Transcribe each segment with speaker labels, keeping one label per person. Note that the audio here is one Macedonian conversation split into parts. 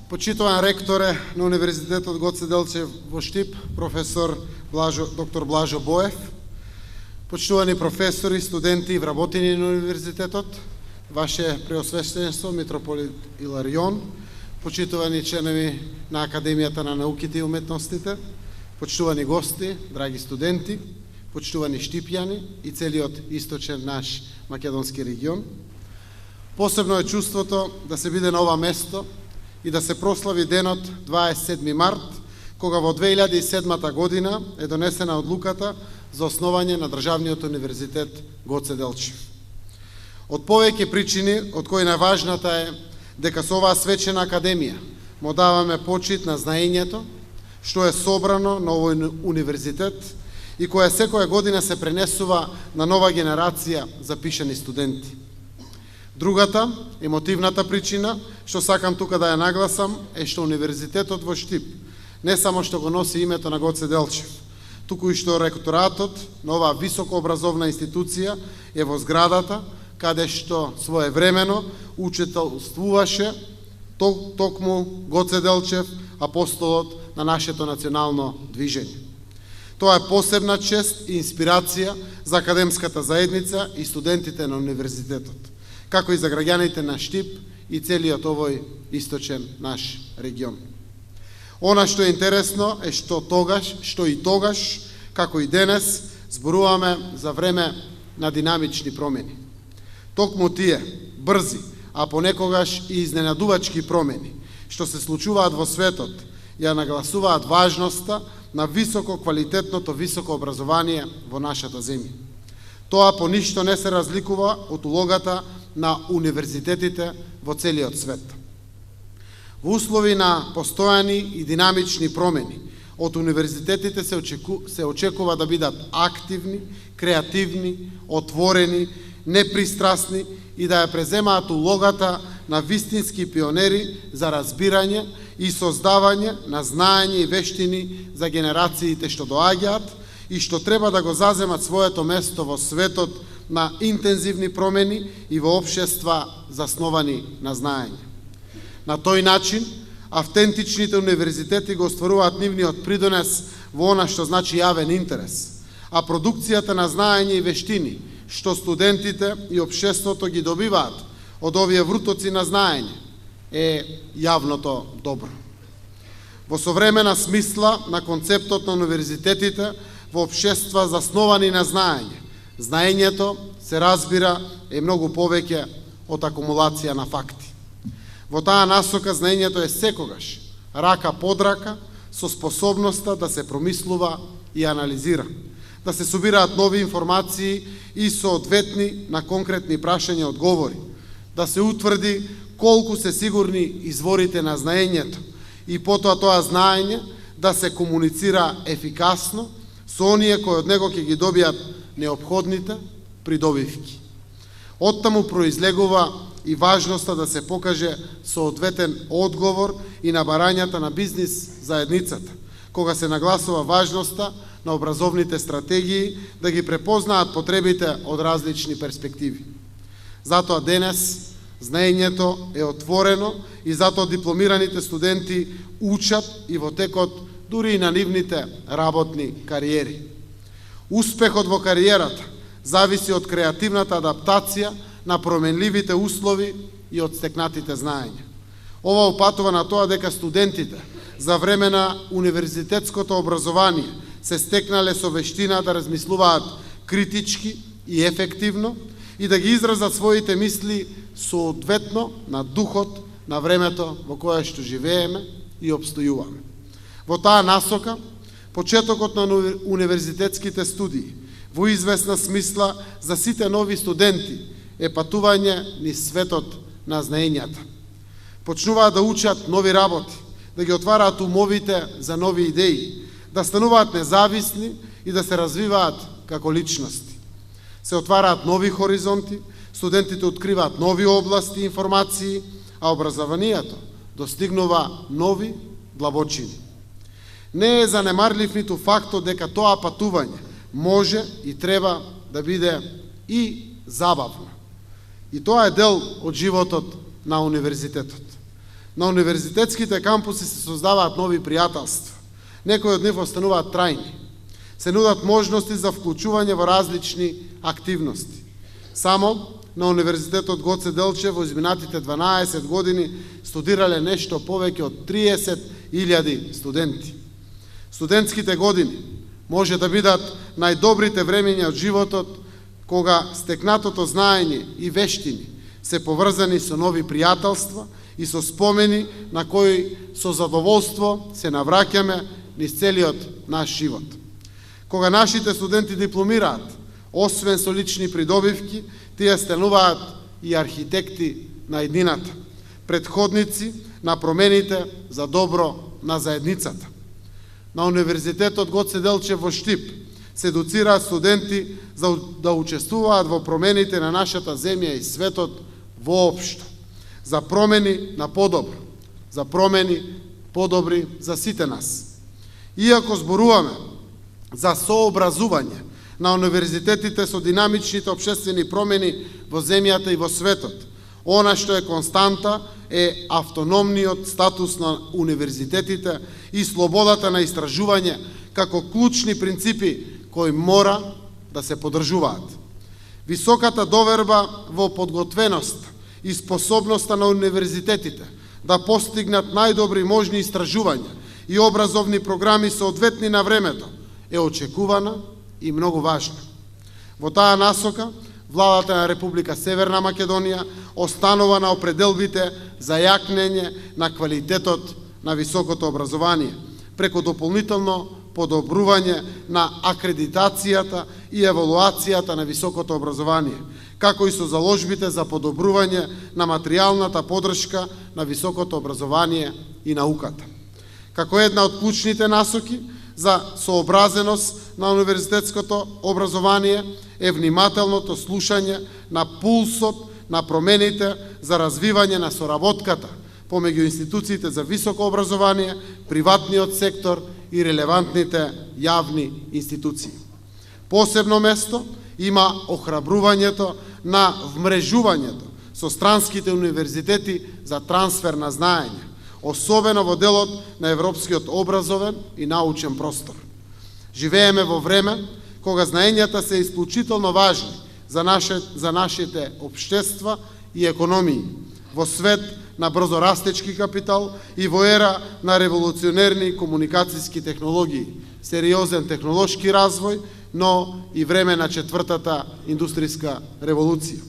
Speaker 1: Почитуван ректоре на Универзитетот Гоце Делчев во Штип, професор доктор Блажо Боев, почитувани професори, студенти и вработени на Универзитетот, Ваше Преосвещенство, митрополит Иларион, почитувани членови на Академијата на науките и уметностите, почитувани гости, драги студенти, почитувани штипјани и целиот источен наш македонски регион. Посебно е чувството да се биде на ова место и да се прослави денот 27 март, кога во 2007 година е донесена одлуката за основање на Државниот универзитет Гоце Делчев. Од повеќе причини, од кои најважната е дека со оваа свечена академија му даваме почит на знаењето што е собрано на овој универзитет и која секоја година се пренесува на нова генерација запишани студенти. Другата, емотивната причина, што сакам тука да ја нагласам, е што Универзитетот во Штип не само што го носи името на Гоце Делчев, туку и што ректоратот на оваа високообразовна институција е во зградата, каде што своевремено учителствуваше токму Гоце Делчев, апостолот на нашето национално движење. Тоа е посебна чест и инспирација за академската заедница и студентите на универзитетот, како и за граѓаните на Штип и целиот овој источен наш регион. Она што е интересно е што и тогаш, како и денес, зборуваме за време на динамични промени. Токму тие брзи, а понекогаш и изненадувачки промени, што се случуваат во светот, ја нагласуваат важноста на високо квалитетното високо образование во нашата земја. Тоа по ништо не се разликува од улогата на универзитетите во целиот свет. Во услови на постојани и динамични промени, од универзитетите се очекува да бидат активни, креативни, отворени, непристрасни и да ја преземаат улогата на вистински пионери за разбирање и создавање на знаење и вештини за генерациите што доаѓаат и што треба да го заземат своето место во светот на интензивни промени и во општества засновани на знаење. На тој начин, автентичните универзитети го остваруваат нивниот придонес во она што значи јавен интерес, а продукцијата на знаење и вештини што студентите и општеството ги добиваат од овие врутоци на знаење е јавното добро. Во современа смисла на концептот на универзитетите во општества засновани на знаење, знаењето се разбира е многу повеќе од акумулација на факти. Во таа насока знаењето е секогаш рака под рака со способноста да се промислува и анализира, да се собираат нови информации и соодветни на конкретни прашања одговори, да се утврди колку се сигурни изворите на знаењето и потоа тоа знаење да се комуницира ефикасно со оние кои од него ќе ги добијат неопходните придобивки. Оттаму произлегува и важноста да се покаже соодветен одговор и на барањата на бизнис заедницата, кога се нагласува важноста на образовните стратегии да ги препознаат потребите од различни перспективи. Затоа денес знаењето е отворено и затоа дипломираните студенти учат и во текот дури и на нивните работни кариери. Успехот во кариерата зависи од креативната адаптација на променливите услови и од стекнатите знаења. Ова упатува на тоа дека студентите за време на универзитетското образование се стекнале со вештина да размислуваат критички и ефективно и да ги изразат своите мисли соодветно на духот на времето во кое што живееме и обстојуваме. Во таа насока, почетокот на универзитетските студии, во известна смисла за сите нови студенти, е патување низ светот на знаењата. Почнуваат да учат нови работи, да ги отвараат умовите за нови идеи, да стануваат независни и да се развиваат како личности. Се отвараат нови хоризонти, студентите откриваат нови области и информации, а образованието достигнува нови длабочини. Не е занемарлив ниту фактот дека тоа патување може и треба да биде и забавно. И тоа е дел од животот на универзитетот. На универзитетските кампуси се создаваат нови пријателства. Некои од нив остануваат трајни. Се нудат можности за вклучување во различни активности. Само на Универзитетот Гоце Делчев во изминатите 12 години студирале нешто повеќе од 30.000 студенти. Студентските години може да бидат најдобрите времења од животот, кога стекнатото знаење и вештини се поврзани со нови пријателства и со спомени на кои со задоволство се навраќаме низ целиот наш живот. Кога нашите студенти дипломираат, освен со лични придобивки, тие стануваат и архитекти на еднината, предходници на промените за добро на заедницата. На Универзитетот Гоце Делчев во Штип се доцираат студенти за да учествуваат во промените на нашата земја и светот воопшто, за промени на подобро, за промени подобри за сите нас. Иако зборуваме за сообразување на универзитетите со динамичните општествени промени во земјата и во светот, она што е константа е автономниот статус на универзитетите и слободата на истражување како клучни принципи кои мора да се подржуваат. Високата доверба во подготвеност и способноста на универзитетите да постигнат најдобри можни истражувања и образовни програми соодветни на времето е очекувана и многу важна. Во таа насока, владата на Република Северна Македонија останува на определбите за јакнење на квалитетот на високото образование, преку дополнително подобрување на акредитацијата и евалуацијата на високото образование, како и со заложбите за подобрување на материјалната подршка на високото образование и науката. Како една од клучните насоки за сообразеност на универзитетското образование е внимателното слушање на пулсот на промените за развивање на соработката помеѓу институциите за високо образование, приватниот сектор и релевантните јавни институции. Посебно место има охрабрувањето на вмрежувањето со странските универзитети за трансфер на знаење, особено во делот на европскиот образовен и научен простор. Живееме во време кога знаењата се исклучително важни за нашите општества и економии, во свет на брзорастечки капитал и во ера на револуционерни комуникацијски технологии, сериозен технолошки развој, но и време на четвртата индустријска револуција.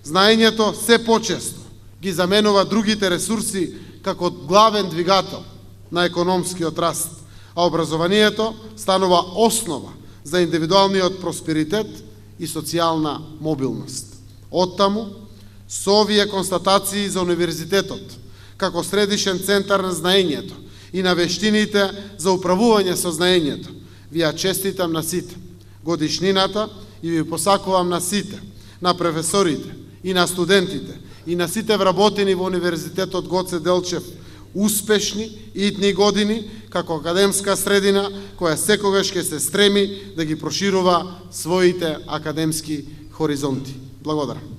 Speaker 1: Знаењето се почесто ги заменува другите ресурси како главен двигател на економскиот раст, а образованието станува основа за индивидуалниот просперитет и социјална мобилност. Оттаму, со овие констатации за универзитетот, како средишен центар на знаењето и на вештините за управување со знаењето, ви ја честитам на сите годишнината и ви посакувам на сите, на професорите и на студентите и на сите вработени во Универзитетот Гоце Делчев успешни итни години како академска средина која секогаш ќе се стреми да ги проширува своите академски хоризонти. Благодарам.